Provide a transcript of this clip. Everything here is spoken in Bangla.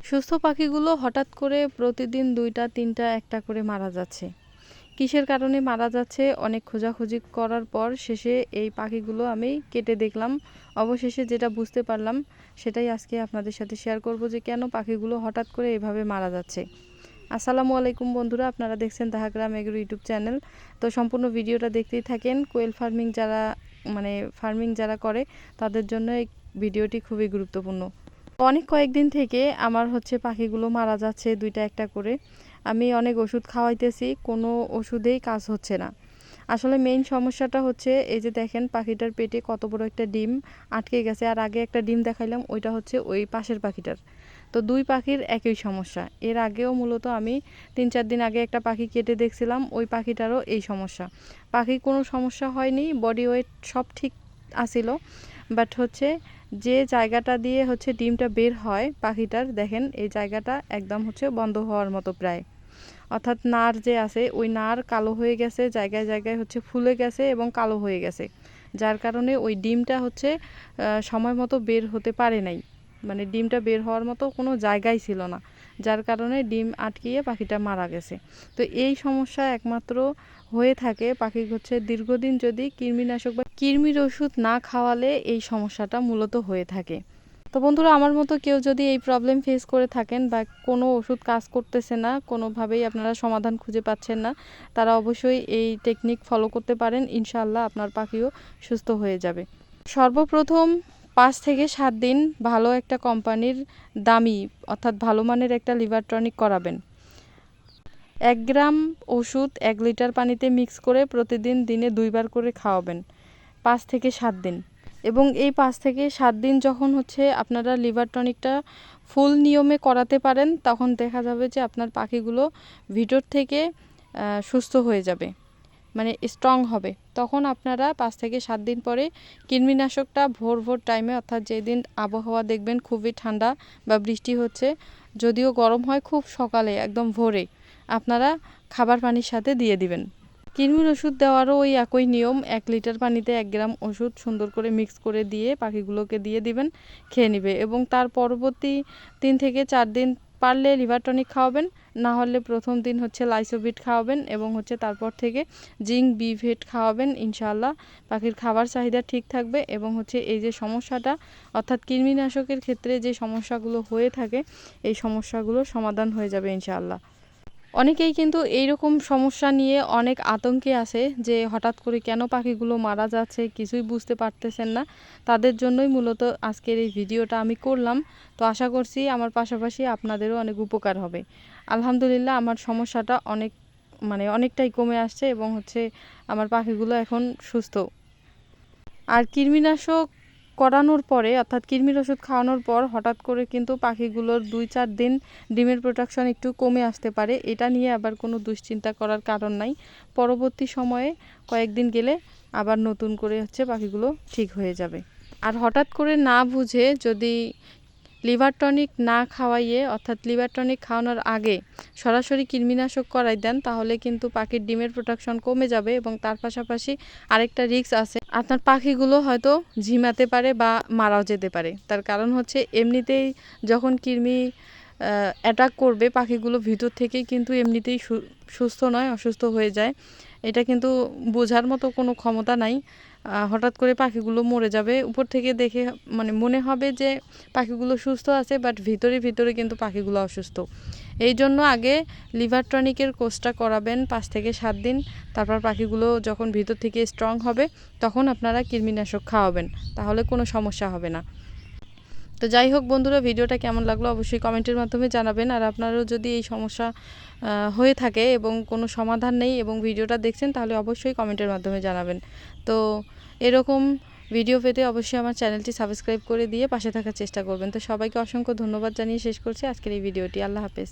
সুস্থ পাখিগুলো হঠাৎ করে প্রতিদিন ২টা ৩টা একটা করে মারা যাচ্ছে। কিসের কারণে মারা যাচ্ছে অনেক খোঁজাখুঁজি করার পর শেষে এই পাখিগুলো আমি কেটে দেখলাম। অবশেষে যেটা বুঝতে পারলাম সেটাই আজকে আপনাদের সাথে শেয়ার করব যে কেন পাখিগুলো হঠাৎ করে এভাবে মারা যাচ্ছে। আসসালামু আলাইকুম বন্ধুরা, আপনারা দেখছেন তাহাগ্রাম এগ্রো ইউটিউব চ্যানেল। তো সম্পূর্ণ ভিডিওটা দেখতেই থাকেন। কোয়েল ফার্মিং যারা করে তাদের জন্য এই ভিডিওটি খুবই গুরুত্বপূর্ণ। কয়েকদিন থেকে আমার পাখিগুলো মারা যাচ্ছে ২টা একটা করে। আমি অনেক ওষুধ খাওয়াইতেছি, কোনো ওষুধেই কাজ হচ্ছে না। আসলে মেইন সমস্যাটা হচ্ছে এই যে দেখেন পাখিটার পেটে কত বড় একটা ডিম আটকে গেছে। আর আগে একটা ডিম দেখাইলাম, ওইটা হচ্ছে ওই পাশের পাখিটার। তো দুই পাখির একই সমস্যা। এর আগেও মূলত আমি ৩-৪ দিন আগে একটা পাখি কেটে দেখছিলাম, ওই পাখিটারও এই সমস্যা। পাখির কোনো সমস্যা হয়নি, বডি ওয়েট সব ঠিক আছিল, বাট যে জায়গাটা দিয়ে ডিমটা বের হয় পাখিটার, দেখেন এই জায়গাটা একদম বন্ধ হওয়ার মতো প্রায়। অর্থাৎ নার যে আছে ওই নার কালো হয়ে গেছে, জায়গায় জায়গায় ফুলে গেছে এবং কালো হয়ে গেছে, যার কারণে ওই ডিমটা সময় মতো বের হতে পারে নাই। মানে ডিমটা বের হওয়ার মতো কোনো জায়গাই ছিল না, যার কারণে ডিম আটকিয়ে পাখিটা মারা গেছে। তো এই সমস্যা একমাত্র হয়ে থাকে পাখি দীর্ঘদিন যদি কৃমিনাশক বা কৃমির ওষুধ না খাওয়ালে এই সমস্যাটা মূলত হয়ে থাকে। তো বন্ধুরা, আমার মতো কেউ যদি এই প্রবলেম ফেস করে থাকেন বা কোনো ওষুধ কাজ করতেছে না, কোনোভাবেই আপনারা সমাধান খুঁজে পাচ্ছেন না, তারা অবশ্যই এই টেকনিক ফলো করতে পারেন। ইনশাআল্লাহ আপনার পাখিও সুস্থ হয়ে যাবে। সর্বপ্রথম ৫ থেকে ৭ দিন ভালো একটা কোম্পানির দামি অর্থাৎ ভালো মানের একটা লিভার টনিক করাবেন। ১ গ্রাম ওষুধ ১ লিটার পানিতে মিক্স করে প্রতিদিন দিনে ২ বার করে খাওয়াবেন ৫ থেকে ৭ দিন। এবং এই ৫ থেকে ৭ দিন যখন আপনারা লিভার টনিকটা ফুল নিয়মে করাতে পারেন, তখন দেখা যাবে যে আপনার পাখিগুলো ভিতর থেকে সুস্থ হয়ে যাবে, মানে স্ট্রং হবে। তখন আপনারা ৫ থেকে ৭ দিন পরে কৃমিনাশকটা ভোর টাইমে, অর্থাৎ যেদিন আবহাওয়া দেখবেন খুবই ঠান্ডা বা বৃষ্টি হচ্ছে, যদিও গরম হয় খুব সকালে একদম ভোরে, আপনারা খাবার পানির সাথে দিয়ে দিবেন। কৃমির ওষুধ দেওয়ারও ওই একই নিয়ম। ১ লিটার পানিতে ১ গ্রাম ওষুধ সুন্দর করে মিক্স করে দিয়ে পাখিগুলোকে দিয়ে দিবেন, খেয়ে নেবে। এবং তার পরবর্তী ৩ থেকে ৪ দিন পারলে লিভার টনিক খাওয়াবেন, না হলে প্রথম দিন লাইসোভিট খাওয়াবেন এবং তারপর থেকে জিঙ্ক বিভেট খাওয়াবেন। ইনশাআল্লাহ পাখির খাবার চাহিদা ঠিক থাকবে এবং এই যে সমস্যাটা, অর্থাৎ কৃমিনাশকের ক্ষেত্রে যে সমস্যাগুলো হয়ে থাকে, এই সমস্যাগুলো সমাধান হয়ে যাবে ইনশাআল্লাহ। অনেকেই কিন্তু এইরকম সমস্যা নিয়ে অনেক আতঙ্কে আছে যে হঠাৎ করে কেন পাখিগুলো মারা যাচ্ছে কিছুই বুঝতে পারতেছেন না। তাদের জন্যই মূলত আজকের এই ভিডিওটা আমি করলাম। তো আশা করছি আমার পাশাপাশি আপনাদেরও অনেক উপকার হবে। আলহামদুলিল্লাহ আমার সমস্যাটা অনেকটাই কমে আসছে এবং আমার পাখিগুলো এখন সুস্থ। আর কৃমিনাশক করানোর পরে, অর্থাৎ কৃমির ওষুধ খাওয়ানোর পর হঠাৎ করে কিন্তু পাখিগুলোর ২-৪ দিন ডিমের প্রোডাকশন একটু কমে আসতে পারে। এটা নিয়ে আবার কোনো দুশ্চিন্তা করার কারণ নাই। পরবর্তী সময়ে কয়েকদিন গেলে আবার নতুন করে পাখিগুলো ঠিক হয়ে যাবে। আর হঠাৎ করে না বুঝে যদি লিভার টনিক না খাওয়াইয়ে, অর্থাৎ লিভার টনিক খাওয়ানোর আগে সরাসরি কৃমিনাশক করাই দেন, তাহলে কিন্তু পাখির ডিমের প্রোডাকশন কমে যাবে এবং তার পাশাপাশি আরেকটা রিস্ক আছে, আপনার পাখিগুলো হয়তো ঝিমাতে পারে বা মারাও যেতে পারে। তার কারণ এমনিতেই যখন কৃমি অ্যাটাক করবে, পাখিগুলো ভিতর থেকেই কিন্তু এমনিতেই সুস্থ নয়, অসুস্থ হয়ে যায়। এটা কিন্তু বোঝার মতো কোনো ক্ষমতা নাই। হঠাৎ করে পাখিগুলো মরে যাবে, উপর থেকে দেখে মনে হবে যে পাখিগুলো সুস্থ আছে, বাট ভিতরে কিন্তু পাখিগুলো অসুস্থ। এই জন্য আগে লিভার টনিকের কোর্সটা করাবেন ৫ থেকে ৭ দিন। তারপর পাখিগুলো যখন ভিতর থেকে স্ট্রং হবে তখন আপনারা কৃমিনাশক খাওয়াবেন, তাহলে কোনো সমস্যা হবে না। তো যাই হোক বন্ধুরা, ভিডিওটা কেমন লাগলো অবশ্যই কমেন্টের মাধ্যমে জানাবেন। আর আপনারও যদি এই সমস্যা হয়ে থাকে এবং কোনো সমাধান নেই এবং ভিডিওটা দেখছেন, তাহলে অবশ্যই কমেন্টের মাধ্যমে জানাবেন। তো এরকম ভিডিও পেতে অবশ্যই আমার চ্যানেলটি সাবস্ক্রাইব করে দিয়ে পাশে থাকার চেষ্টা করবেন। তো সবাইকে অসংখ্য ধন্যবাদ জানিয়ে শেষ করছি আজকের এই ভিডিওটি। আল্লাহ হাফেজ।